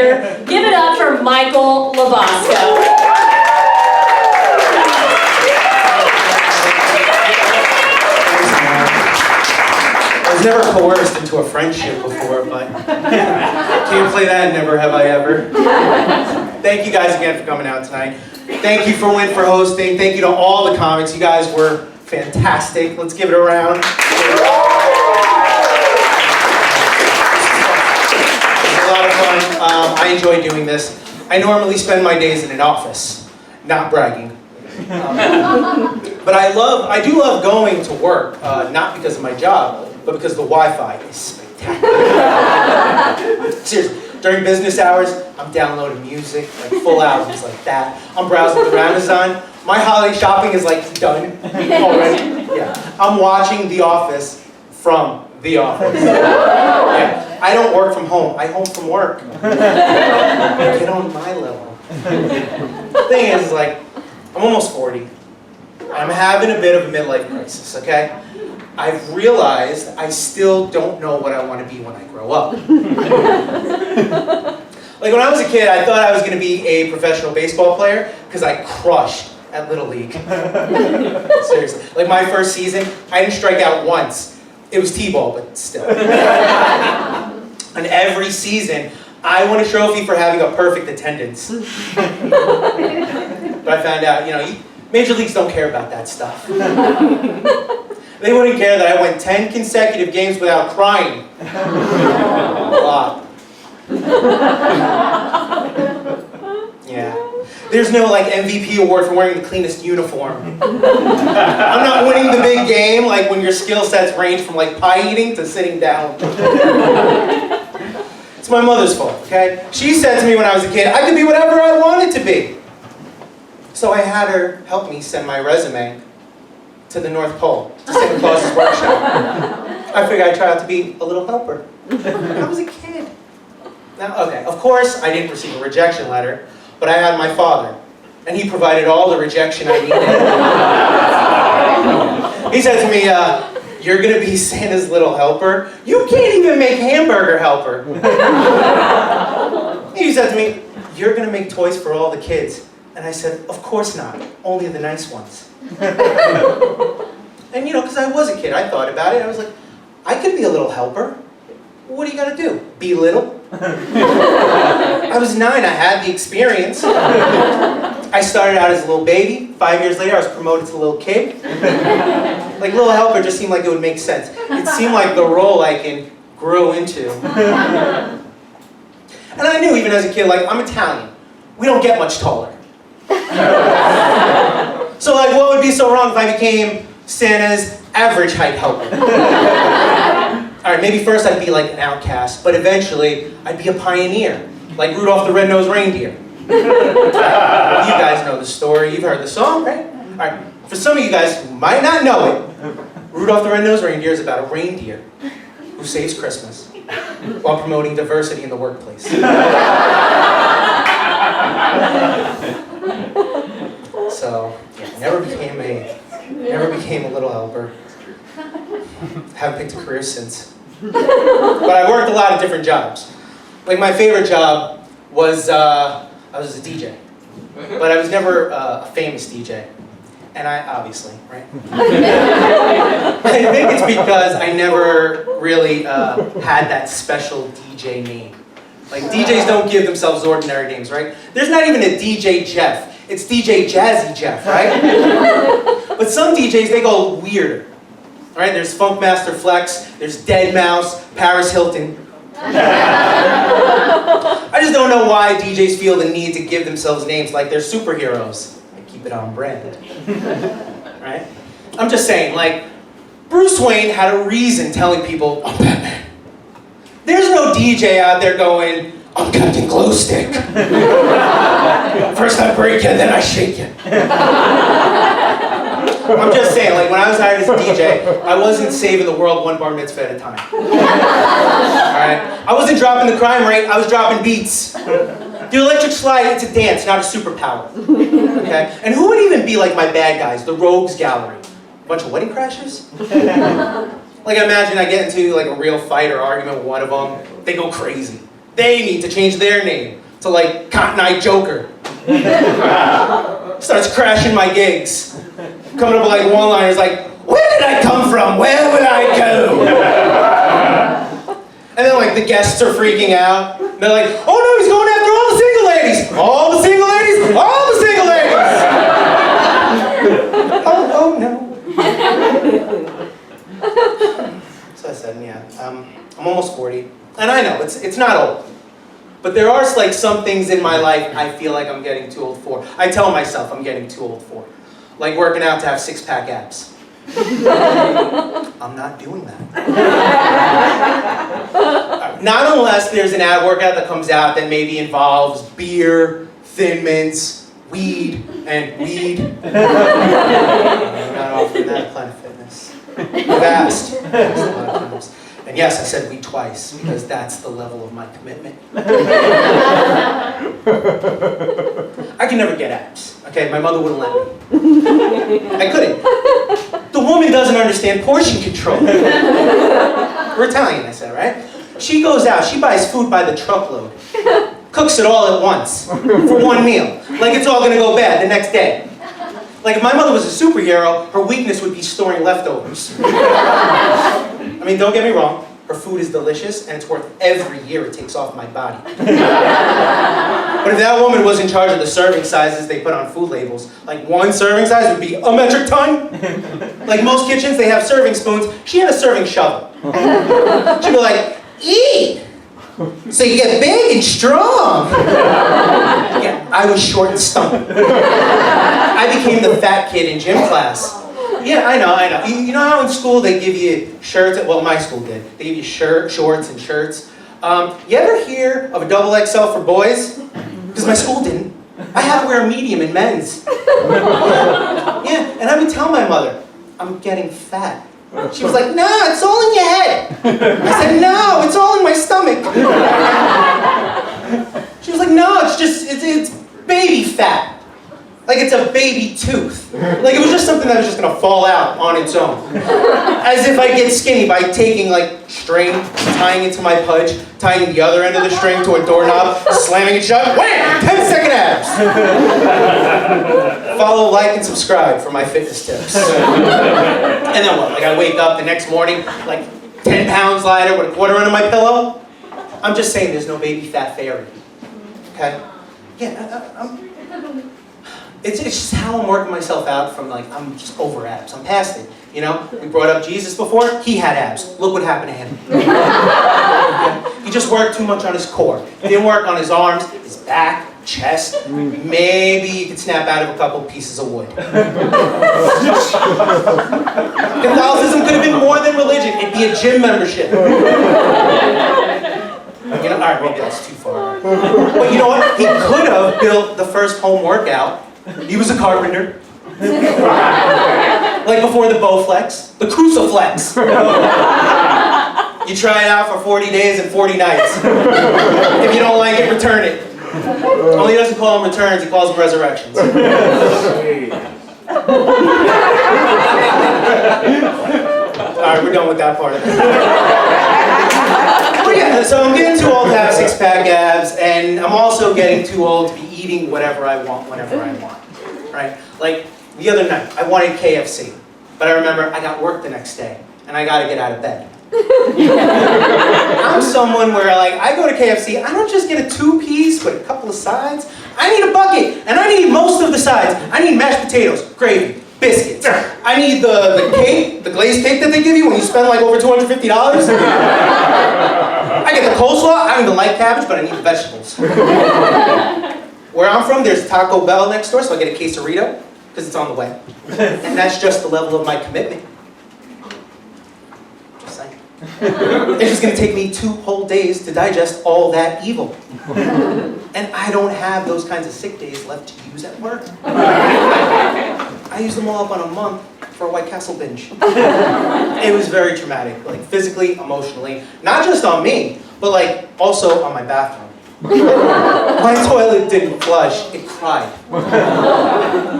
Give it up for Michael LoBosco. I was never coerced into a friendship before, but can't play that, never have I ever. Thank you guys again for coming out tonight. Thank you for Win for hosting. Thank you to all the comics. You guys were fantastic. Let's give it a round. It was a lot of fun. I enjoy doing this. I normally spend my days in an office, not bragging. But I do love going to work, not because of my job, but because the Wi-Fi is spectacular. Seriously, during business hours, I'm downloading music, like full albums like that. I'm browsing through Amazon. My holiday shopping is like done already. Yeah, I'm watching The Office from The Office. Yeah, I don't work from home. I home from work. Get on my level. The thing is, like, I'm almost 40. I'm having a bit of a midlife crisis, okay? I've realized I still don't know what I want to be when I grow up. Like when I was a kid, I thought I was going to be a professional baseball player because I crushed at Little League. Seriously. Like my first season, I didn't strike out once. It was T-ball, but still. And every season, I won a trophy for having a perfect attendance. But I found out, major leagues don't care about that stuff. They wouldn't care that I went 10 consecutive games without crying. A lot. Yeah. There's no MVP award for wearing the cleanest uniform. I'm not winning the big game like when your skill sets range from like pie eating to sitting down. It's my mother's fault, okay? She said to me when I was a kid, I could be whatever I wanted to be. So I had her help me send my resume to the North Pole, to Santa Claus's workshop. I figured I'd try out to be a little helper. I was a kid. Now, okay, of course I didn't receive a rejection letter, but I had my father, and he provided all the rejection I needed. He said to me, you're gonna be Santa's little helper? You can't even make hamburger helper. He said to me, you're gonna make toys for all the kids. And I said, of course not, only the nice ones. And because I was a kid, I thought about it. I was like, I could be a little helper. What do you gotta do? Be little? I was 9, I had the experience. I started out as a little baby. 5 years later, I was promoted to little kid. Like little helper just seemed like it would make sense. It seemed like the role I can grow into. And I knew even as a kid, like, I'm Italian. We don't get much taller. So like, what would be so wrong if I became Santa's average height helper? All right, maybe first I'd be like an outcast, but eventually I'd be a pioneer, like Rudolph the Red-Nosed Reindeer. You guys know the story, you've heard the song, right? All right, for some of you guys who might not know it, Rudolph the Red-Nosed Reindeer is about a reindeer who saves Christmas while promoting diversity in the workplace. So, yeah, never became a little helper. Haven't picked a career since. But I worked a lot of different jobs. Like my favorite job was, I was a DJ. But I was never a famous DJ. And I, obviously, right? I think it's because I never really had that special DJ name. Like DJs don't give themselves ordinary names, right? There's not even a DJ Jeff. It's DJ Jazzy Jeff, right? But some DJs, they go weirder. All right, there's Funkmaster Flex, there's Deadmau5, Paris Hilton. I just don't know why DJs feel the need to give themselves names like they're superheroes. They keep it on brand. Right? I'm just saying, like, Bruce Wayne had a reason telling people, I'm Batman. There's no DJ out there going, I'm Captain Glowstick. First I break you, then I shake you. I'm just saying, like when I was hired as a DJ, I wasn't saving the world one bar mitzvah at a time. Alright? I wasn't dropping the crime rate, I was dropping beats. The electric slide, it's a dance, not a superpower. Okay? And who would even be like my bad guys, the rogues gallery? A bunch of wedding crashers? Like imagine I get into like a real fight or argument with one of them, they go crazy. they need to change their name to like Cotton Eye Joker. Starts crashing my gigs. Coming up with like one-liners like, where did I come from? Where would I go? And then like the guests are freaking out. They're like, oh no, he's going after all the single ladies. All the single ladies, all the single ladies. Oh no. So I said, yeah, I'm almost 40. And I know, it's not old. But there are like some things in my life I feel like I'm getting too old for. I tell myself I'm getting too old for. Like working out to have six-pack abs. I'm not doing that. Not unless there's an ab workout that comes out that maybe involves beer, Thin Mints, weed, and weed. I'm not offering that at Planet Fitness. I've asked a lot of times. And yes, I said weed twice, because that's the level of my commitment. I can never get abs, okay? My mother wouldn't let me. I couldn't. The woman doesn't understand portion control. We're Italian, I said, right? She goes out, she buys food by the truckload. Cooks it all at once, for one meal. Like it's all gonna go bad the next day. Like if my mother was a superhero, her weakness would be storing leftovers. I mean, don't get me wrong, her food is delicious and it's worth every year it takes off my body. But if that woman was in charge of the serving sizes they put on food labels, like one serving size would be a metric ton. Like most kitchens, they have serving spoons. She had a serving shovel. She'd be like, eat! So you get big and strong. Yeah, I was short and stumpy. I became the fat kid in gym class. Yeah, I know. You know how in school they give you shirts? Well, my school did. They give you shorts and shirts. You ever hear of a XXL for boys? Because my school didn't. I had to wear a medium in men's. Yeah, and I would tell my mother, I'm getting fat. She was like, no, it's all in your head. I said, no, it's all in my stomach. She was like, no, it's baby fat. Like it's a baby tooth. Like it was just something that was just gonna fall out on its own. As if I get skinny by taking like string, tying it to my pudge, tying the other end of the string to a doorknob, slamming it shut, wham! 10-second abs! Follow, like, and subscribe for my fitness tips. And then what? Like I wake up the next morning, like 10 pounds lighter with a quarter under my pillow? I'm just saying there's no baby fat fairy. Okay? Yeah, It's just how I'm working myself out from like, I'm just over abs. I'm past it. You know, we brought up Jesus before. He had abs. Look what happened to him. Yeah. He just worked too much on his core. He didn't work on his arms, his back, chest. Maybe you could snap out of a couple pieces of wood. Catholicism could have been more than religion. It'd be a gym membership. You know, all right, maybe that's too far. But you know what? He could have built the first home workout. He was a carpenter. Like before the Bowflex, the Cruciflex. You try it out for 40 days and 40 nights. If you don't like it, return it. Only he doesn't call them returns, he calls them resurrections. Alright, we're done with that part of it. But yeah, so I'm getting too old to have six-pack abs, and I'm also getting too old to be eating whatever I want, whenever I want. Right? Like, the other night, I wanted KFC. But I remember I got work the next day, and I gotta get out of bed. I'm someone where like, I go to KFC, I don't just get a 2-piece with a couple of sides. I need a bucket, and I need most of the sides. I need mashed potatoes, gravy, biscuits. I need the cake, the glazed cake that they give you when you spend like over $250. I get the coleslaw, I don't even like cabbage, but I need the vegetables. Where I'm from, there's Taco Bell next door, so I get a quesarito, because it's on the way. And that's just the level of my commitment. Just saying. It's just going to take me 2 whole days to digest all that evil. And I don't have those kinds of sick days left to use at work. I used them all up on a month for a White Castle binge. It was very traumatic, like physically, emotionally, not just on me, but like also on my bathroom. My toilet didn't flush, it cried.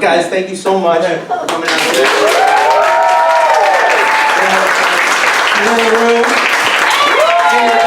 Guys, thank you so much for coming out today. In the room, in your